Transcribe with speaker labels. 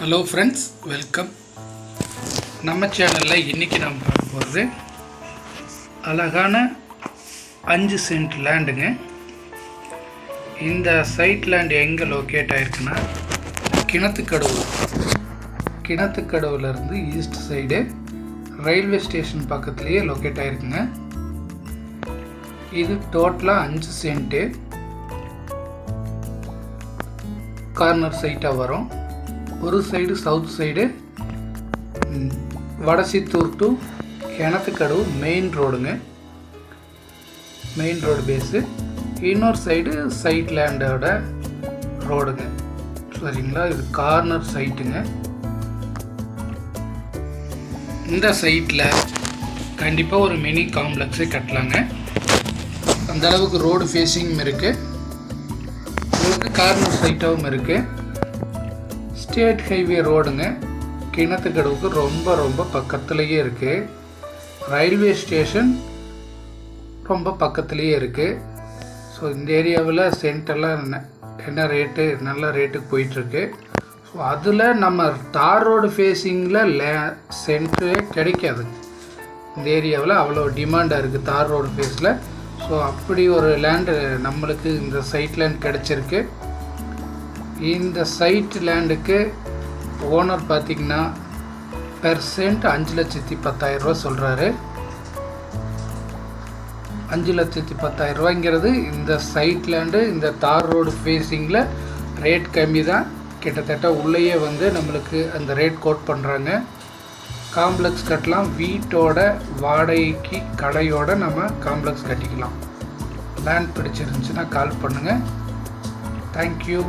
Speaker 1: Hello friends, welcome. நம்ம சேனலில் இன்றைக்கி நம்ம பார்க்க போகிறது அழகான 5 சென்ட் லேண்டுங்க. இந்த சைட் லேண்ட் எங்கே லொக்கேட் ஆகிருக்குன்னா கிணத்துக்கடவுலேருந்து ஈஸ்ட் சைடு ரயில்வே ஸ்டேஷன் பக்கத்துலேயே லொக்கேட் ஆகிருக்குங்க. இது டோட்டலாக 5 சென்ட்டு கார்னர் சைட்டாக வரும். ஒரு side south side Vadachittur to Kinathukadavu main ரோடுங்க, மெயின் ரோடு பேஸு. இன்னொரு சைடு சைட் லேண்டோட ரோடுங்க, சரிங்களா. இது கார்னர் சைட்டுங்க. இந்த சைட்டில் கண்டிப்பாக ஒரு மினி காம்ப்ளெக்ஸே கட்டலாங்க. அந்தளவுக்கு ரோடு ஃபேஸிங்கும் இருக்குது, உங்களுக்கு கார்னர் சைட்டாகவும் இருக்குது. ஸ்டேட் ஹைவே ரோடுங்க. கிணத்துக்கடவுக்கு ரொம்ப பக்கத்துலேயே இருக்குது. ரயில்வே ஸ்டேஷன் ரொம்ப பக்கத்துலேயே இருக்குது. ஸோ இந்த ஏரியாவில் சென்டெல்லாம் என்ன ரேட்டு, நல்ல ரேட்டுக்கு போயிட்டுருக்கு. ஸோ அதில் நம்ம தார் ரோடு ஃபேஸிங்கில் சென்ட்டு கிடைக்காது. இந்த ஏரியாவில் அவ்வளோ டிமாண்டாக இருக்குது தார் ரோடு ஃபேஸில். ஸோ அப்படி ஒரு லேண்டு நம்மளுக்கு இந்த சைட் லேண்ட் கிடச்சிருக்கு. இந்த சைட் லேண்டுக்கு ஓனர் பார்த்திங்கன்னா பெர் சென்ட் 5,10,000 சொல்கிறாரு. 5,10,000 இந்த சைட் லேண்டு இந்த தார் ரோடு ஃபேஸிங்கில் ரேட் கம்மி தான். கிட்டத்தட்ட உள்ளேயே நம்மளுக்கு அந்த ரேட் கோட் பண்ணுறாங்க. காம்ப்ளெக்ஸ் கட்டலாம், வீட்டோட வாடகைக்கு கடையோடு நம்ம காம்ப்ளெக்ஸ் கட்டிக்கலாம். லேண்ட் பிடிச்சிருந்துச்சுன்னா கால் பண்ணுங்கள். தேங்க்யூ.